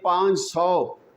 500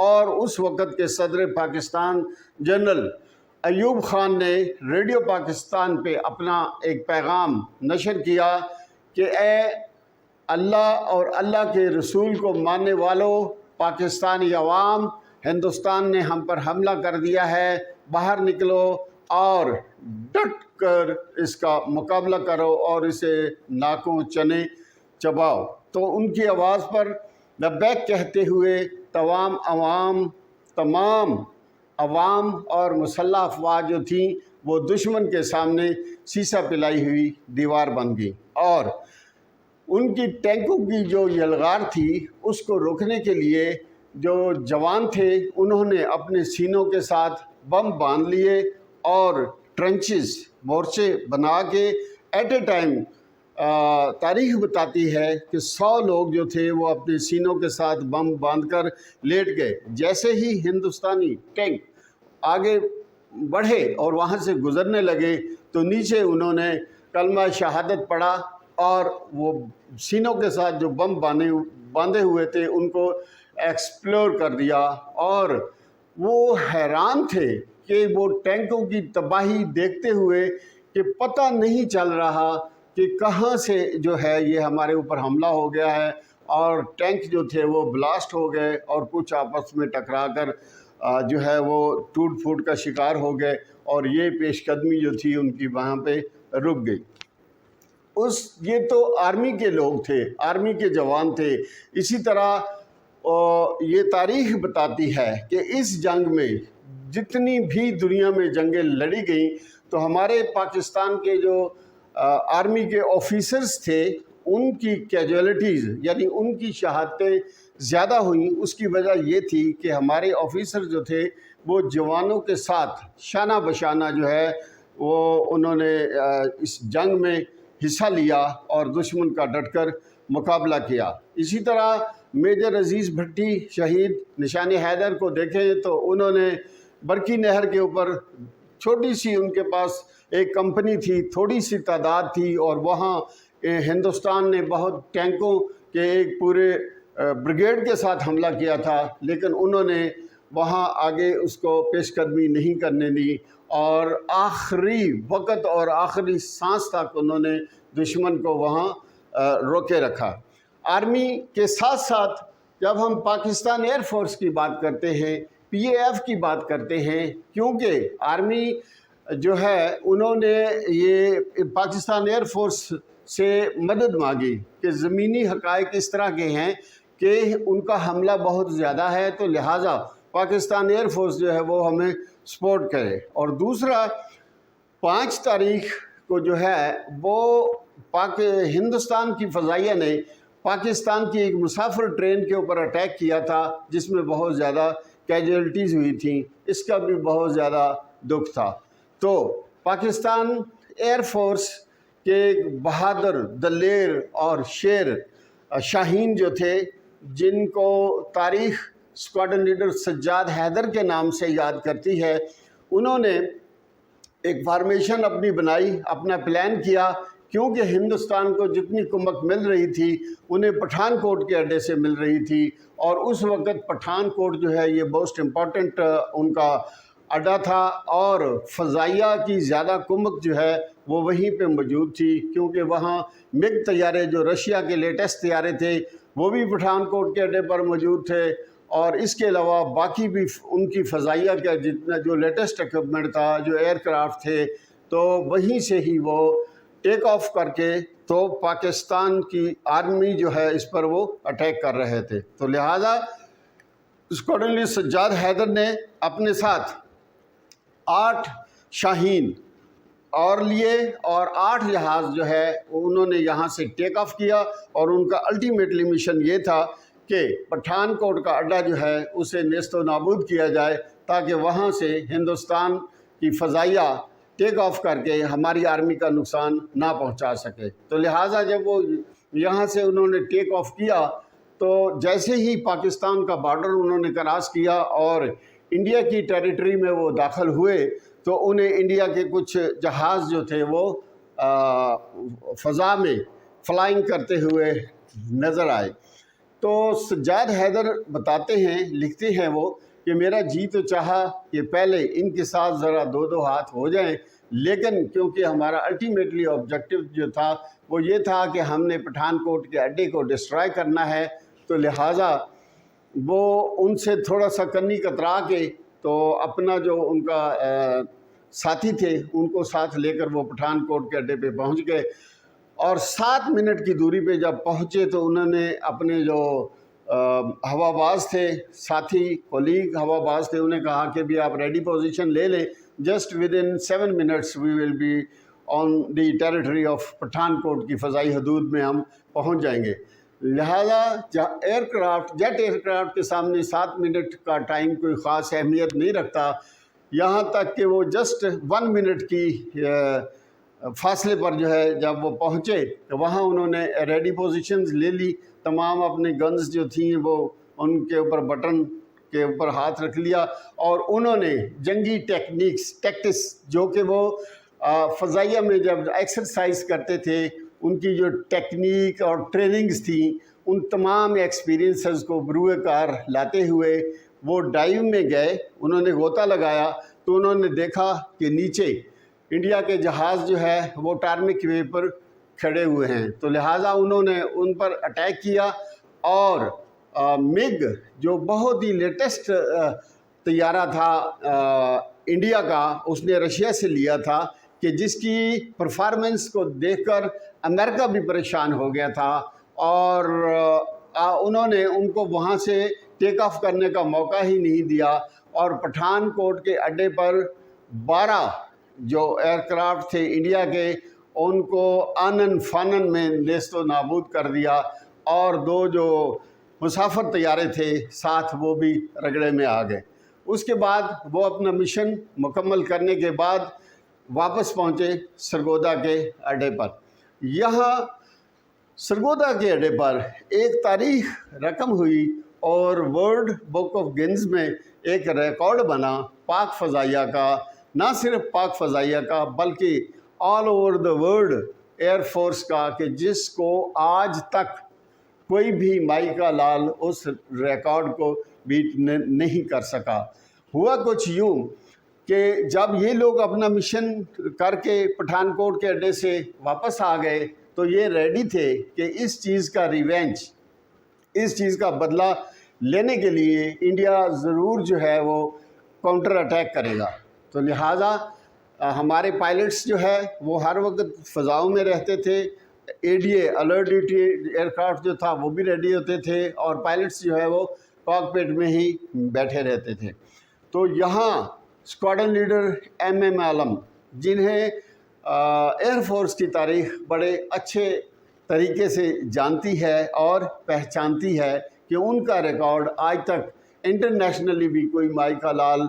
اور اس وقت کے صدر پاکستان جنرل ایوب خان نے ریڈیو پاکستان پہ اپنا ایک پیغام نشر کیا کہ اے اللہ اور اللہ کے رسول کو ماننے والوں، پاکستانی عوام، ہندوستان نے ہم پر حملہ کر دیا ہے، باہر نکلو اور ڈٹ کر اس کا مقابلہ کرو اور اسے ناکوں چنے چباؤ۔ تو ان کی آواز پر لبیک کہتے ہوئے تمام عوام اور مسلح افواج جو تھیں وہ دشمن کے سامنے سیسا پلائی ہوئی دیوار بن گئی، اور ان کی ٹینکوں کی جو یلغار تھی اس کو روکنے کے لیے جو جوان تھے انہوں نے اپنے سینوں کے ساتھ بم باندھ لیے اور ٹرنچز مورچے بنا کے ایٹ اے ٹائم تاریخ بتاتی ہے کہ 100 لوگ جو تھے وہ اپنے سینوں کے ساتھ بم باندھ کر لیٹ گئے۔ جیسے ہی ہندوستانی ٹینک آگے بڑھے اور وہاں سے گزرنے لگے تو نیچے انہوں نے کلمہ شہادت پڑھا اور وہ سینوں کے ساتھ جو بم باندھے ہوئے تھے ان کو ایکسپلور کر دیا، اور وہ حیران تھے کہ وہ ٹینکوں کی تباہی دیکھتے ہوئے کہ پتہ نہیں چل رہا کہ کہاں سے جو ہے یہ ہمارے اوپر حملہ ہو گیا ہے، اور ٹینک جو تھے وہ بلاسٹ ہو گئے اور کچھ آپس میں ٹکرا کر جو ہے وہ ٹوٹ پھوٹ کا شکار ہو گئے، اور یہ پیش قدمی جو تھی ان کی وہاں پہ رک گئی۔ یہ تو آرمی کے لوگ تھے، آرمی کے جوان تھے۔ اسی طرح یہ تاریخ بتاتی ہے کہ اس جنگ میں جتنی بھی دنیا میں جنگیں لڑی گئیں تو ہمارے پاکستان کے جو آرمی کے آفیسرز تھے ان کی کیجویلٹیز یعنی ان کی شہادتیں زیادہ ہوئیں۔ اس کی وجہ یہ تھی کہ ہمارے آفیسر جو تھے وہ جوانوں کے ساتھ شانہ بشانہ جو ہے وہ انہوں نے اس جنگ میں حصہ لیا اور دشمن کا ڈٹ کر مقابلہ کیا۔ اسی طرح میجر عزیز بھٹی شہید نشان حیدر کو دیکھیں تو انہوں نے برکی نہر کے اوپر چھوٹی سی ان کے پاس ایک کمپنی تھی، تھوڑی سی تعداد تھی، اور وہاں ہندوستان نے بہت ٹینکوں کے ایک پورے بریگیڈ کے ساتھ حملہ کیا تھا، لیکن انہوں نے وہاں آگے اس کو پیش قدمی نہیں کرنے دی، اور آخری وقت اور آخری سانس تک انہوں نے دشمن کو وہاں روکے رکھا۔ آرمی کے ساتھ ساتھ جب ہم پاکستان ایئر فورس کی بات کرتے ہیں، پی اے ایف کی بات کرتے ہیں، کیونکہ آرمی جو ہے انہوں نے یہ پاکستان ایئر فورس سے مدد مانگی کہ زمینی حقائق اس طرح کے ہیں کہ ان کا حملہ بہت زیادہ ہے، تو لہٰذا پاکستان ایئر فورس جو ہے وہ ہمیں سپورٹ کرے۔ اور دوسرا 5 تاریخ کو جو ہے وہ ہندوستان کی فضائیہ نے پاکستان کی ایک مسافر ٹرین کے اوپر اٹیک کیا تھا جس میں بہت زیادہ کیجویلٹیز ہوئی تھیں، اس کا بھی بہت زیادہ دکھ تھا۔ تو پاکستان ایئر فورس کے بہادر، دلیر اور شیر شاہین جو تھے، جن کو تاریخ اسکواڈرن لیڈر سجاد حیدر کے نام سے یاد کرتی ہے، انہوں نے ایک فارمیشن اپنی بنائی، اپنا پلان کیا، کیونکہ ہندوستان کو جتنی کمک مل رہی تھی انہیں پٹھان کوٹ کے اڈے سے مل رہی تھی، اور اس وقت پٹھان کوٹ جو ہے یہ موسٹ امپورٹنٹ ان کا اڈا تھا، اور فضائیہ کی زیادہ کمک جو ہے وہ وہیں پہ موجود تھی، کیونکہ وہاں مگ طیارے جو رشیا کے لیٹسٹ طیارے تھے وہ بھی پٹھان کوٹ کے اڈے پر موجود تھے، اور اس کے علاوہ باقی بھی ان کی فضائیہ کا جتنا جو لیٹسٹ ایکوپمنٹ تھا، جو ایئر کرافٹ تھے، تو وہیں سے ہی وہ ٹیک آف کر کے تو پاکستان کی آرمی جو ہے اس پر وہ اٹیک کر رہے تھے۔ تو لہٰذا اسکواڈرن لیڈر سجاد حیدر نے اپنے ساتھ 8 شاہین اور لیے، اور 8 جہاز جو ہے انہوں نے یہاں سے ٹیک آف کیا، اور ان کا الٹیمیٹلی مشن یہ تھا کہ پٹھان کوٹ کا اڈا جو ہے اسے نیست و نابود کیا جائے، تاکہ وہاں سے ہندوستان کی فضائیہ ٹیک آف کر کے ہماری آرمی کا نقصان نہ پہنچا سکے۔ تو لہٰذا جب وہ یہاں سے انہوں نے ٹیک آف کیا تو جیسے ہی پاکستان کا بارڈر انہوں نے کراس کیا اور انڈیا کی ٹیریٹری میں وہ داخل ہوئے، تو انہیں انڈیا کے کچھ جہاز جو تھے وہ فضا میں فلائنگ کرتے ہوئے نظر آئے۔ تو سجاد حیدر بتاتے ہیں، لکھتے ہیں وہ کہ میرا جی تو چاہا کہ پہلے ان کے ساتھ ذرا دو ہاتھ ہو جائیں، لیکن کیونکہ ہمارا الٹیمیٹلی آبجیکٹیو جو تھا وہ یہ تھا کہ ہم نے پٹھان کوٹ کے اڈے کو ڈسٹرائے کرنا ہے، تو لہٰذا وہ ان سے تھوڑا سا کنی کترا کے تو اپنا جو ان کا ساتھی تھے ان کو ساتھ لے کر وہ پٹھان کوٹ کے اڈے پہ پہنچ گئے، اور 7 منٹ کی دوری پہ جب پہنچے تو انہوں نے اپنے جو ہوا باز تھے، ساتھی کولیگ ہوا باز تھے، انہیں کہا کہ بھی آپ ریڈی پوزیشن لے لیں، just within 7 minutes we will be on the territory of Pathankot کی فضائی حدود میں ہم پہنچ جائیں گے۔ لہٰذا جیٹ ایئر کرافٹ کے سامنے 7 منٹ کا ٹائم کوئی خاص اہمیت نہیں رکھتا، یہاں تک کہ وہ جسٹ 1 منٹ کی فاصلے پر جو ہے جب وہ پہنچے تو وہاں انہوں نے ریڈی پوزیشنز لے لی، تمام اپنے گنز جو تھیں وہ ان کے اوپر بٹن کے اوپر ہاتھ رکھ لیا، اور انہوں نے جنگی ٹیکٹس جو کہ وہ فضائیہ میں جب ایکسرسائز کرتے تھے ان کی جو ٹیکنیک اور ٹریننگز تھیں ان تمام ایکسپیرینسز کو بروئے کار لاتے ہوئے وہ ڈائیو میں گئے، انہوں نے غوطہ لگایا تو انہوں نے دیکھا کہ نیچے انڈیا کے جہاز جو ہے وہ ٹارمک وے پر کھڑے ہوئے ہیں، تو لہٰذا انہوں نے ان پر اٹیک کیا، اور مگ جو بہت ہی لیٹسٹ طیارہ تھا انڈیا کا، اس نے رشیا سے لیا تھا، کہ جس کی پرفارمنس کو دیکھ کر امریکہ بھی پریشان ہو گیا تھا، اور انہوں نے ان کو وہاں سے ٹیک آف کرنے کا موقع ہی نہیں دیا، اور پٹھان کوٹ کے اڈے پر 12 جو ایئر کرافٹ تھے انڈیا کے ان کو آنن فانن میں نیست و نابود کر دیا، اور 2 جو مسافر طیارے تھے ساتھ وہ بھی رگڑے میں آ گئے۔ اس کے بعد وہ اپنا مشن مکمل کرنے کے بعد واپس پہنچے سرگودا کے اڈے پر۔ یہاں سرگودا کے اڈے پر ایک تاریخ رقم ہوئی اور ورلڈ بک آف گنز میں ایک ریکارڈ بنا پاک فضائیہ کا، نہ صرف پاک فضائیہ کا بلکہ all over the world air force کا، کہ جس کو آج تک کوئی بھی مائیکا لال اس ریکارڈ کو بیٹ نہیں کر سکا۔ ہوا کچھ یوں کہ جب یہ لوگ اپنا مشن کر کے پٹھان کوٹ کے اڈے سے واپس آ گئے تو یہ ریڈی تھے کہ اس چیز کا ریونج، اس چیز کا بدلہ لینے کے لیے انڈیا ضرور جو ہے وہ کاؤنٹر اٹیک کرے گا، تو لہٰذا ہمارے پائلٹس جو ہے وہ ہر وقت فضاؤں میں رہتے تھے، ADA alert duty aircraft جو تھا وہ بھی ریڈی ہوتے تھے، اور پائلٹس جو ہے وہ کاکپٹ میں ہی بیٹھے رہتے تھے۔ تو یہاں اسکواڈرن لیڈر MM عالم، جنہیں ایئر فورس کی تاریخ بڑے اچھے طریقے سے جانتی ہے اور پہچانتی ہے، کہ ان کا ریکارڈ آج تک انٹرنیشنلی بھی کوئی مائیکا لال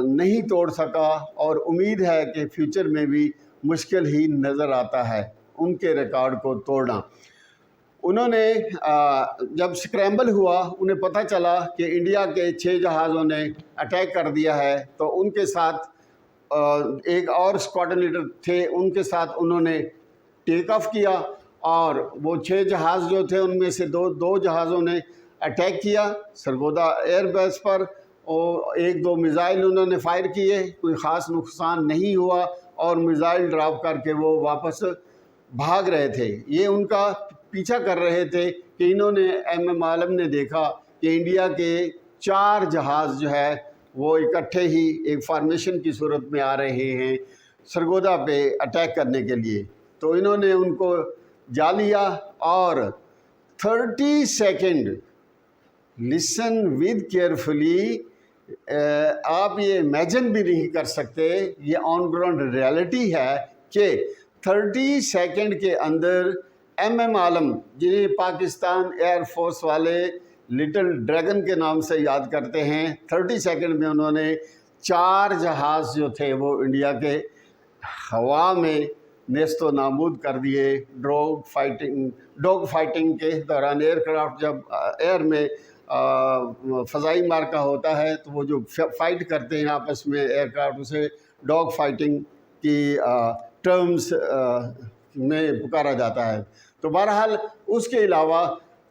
نہیں توڑ سکا، اور امید ہے کہ فیوچر میں بھی مشکل ہی نظر آتا ہے ان کے ریکارڈ کو توڑنا۔ انہوں نے جب سکریمبل ہوا انہیں پتہ چلا کہ انڈیا کے 6 جہازوں نے اٹیک کر دیا ہے، تو ان کے ساتھ ایک اور اسکواڈرن لیڈر تھے، ان کے ساتھ انہوں نے ٹیک آف کیا، اور وہ 6 جہاز جو تھے ان میں سے دو جہازوں نے اٹیک کیا سرگودا ایئر بیس پر، اور 1-2 میزائل انہوں نے فائر کیے، کوئی خاص نقصان نہیں ہوا، اور میزائل ڈراپ کر کے وہ واپس بھاگ رہے تھے۔ یہ ان کا پیچھا کر رہے تھے کہ انہوں نے MM عالم نے دیکھا کہ انڈیا کے 4 جہاز جو ہے وہ اکٹھے ہی ایک فارمیشن کی صورت میں آ رہے ہیں سرگودا پہ اٹیک کرنے کے لیے، تو انہوں نے ان کو جا لیا، اور 30 سیکنڈ لسن ود کیئرفلی، آپ یہ امیجن بھی نہیں کر سکتے، یہ آن گراؤنڈ ریالٹی ہے کہ 30 سیکنڈ کے اندر MM عالم، جنہیں پاکستان ایئر فورس والے لٹل ڈریگن کے نام سے یاد کرتے ہیں، 30 سیکنڈ میں انہوں نے 4 جہاز جو تھے وہ انڈیا کے ہوا میں نیست و نابود کر دیے۔ ڈوگ فائٹنگ کے دوران ایئر کرافٹ جب ایئر میں فضائی مارکہ ہوتا ہے تو وہ جو فائٹ کرتے ہیں آپس میں ایئر کرافٹ، اسے ڈوگ فائٹنگ کی ٹرمز میں پکارا جاتا ہے۔ تو بہرحال اس کے علاوہ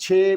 6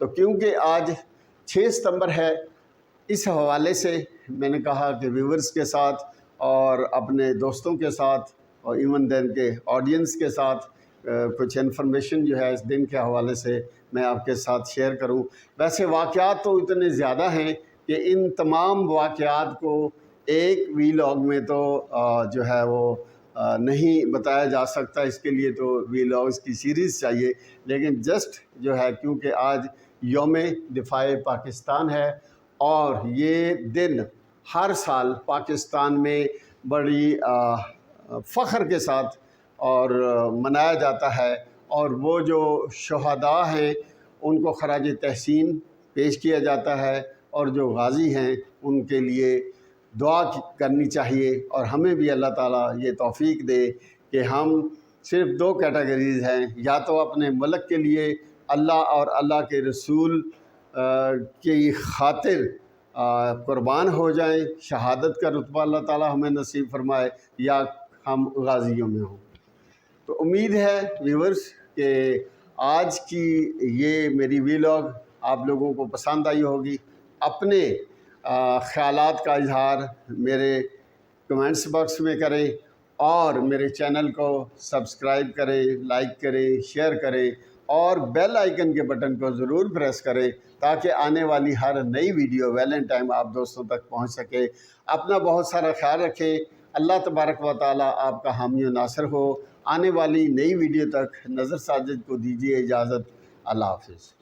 تو کیونکہ آج 6 ستمبر ہے، اس حوالے سے میں نے کہا کہ ویورز کے ساتھ اور اپنے دوستوں کے ساتھ اور ایون دین کے آڈینس کے ساتھ کچھ انفارمیشن جو ہے اس دن کے حوالے سے میں آپ کے ساتھ شیئر کروں۔ ویسے واقعات تو اتنے زیادہ ہیں کہ ان تمام واقعات کو ایک ویلاگ میں تو جو ہے وہ نہیں بتایا جا سکتا، اس کے لیے تو ویلاگز کی سیریز چاہیے، لیکن جسٹ جو ہے کیونکہ آج یوم دفاع پاکستان ہے اور یہ دن ہر سال پاکستان میں بڑی فخر کے ساتھ اور منایا جاتا ہے، اور وہ جو شہداء ہیں ان کو خراج تحسین پیش کیا جاتا ہے، اور جو غازی ہیں ان کے لیے دعا کرنی چاہیے، اور ہمیں بھی اللہ تعالیٰ یہ توفیق دے کہ ہم صرف 2 کیٹیگریز ہیں، یا تو اپنے ملک کے لیے اللہ اور اللہ کے رسول کی خاطر قربان ہو جائیں، شہادت کا رتبہ اللہ تعالیٰ ہمیں نصیب فرمائے، یا ہم غازیوں میں ہوں۔ تو امید ہے ویورز کہ آج کی یہ میری ویلاگ آپ لوگوں کو پسند آئی ہوگی۔ اپنے خیالات کا اظہار میرے کمنٹس باکس میں کریں، اور میرے چینل کو سبسکرائب کریں، لائک کریں، شیئر کریں، اور بیل آئیکن کے بٹن کو ضرور پریس کریں تاکہ آنے والی ہر نئی ویڈیو ویلن ٹائم آپ دوستوں تک پہنچ سکے۔ اپنا بہت سارا خیال رکھیں۔ اللہ تبارک و تعالیٰ آپ کا حامی و ناصر ہو۔ آنے والی نئی ویڈیو تک نظر ساجد کو دیجیے اجازت۔ اللہ حافظ۔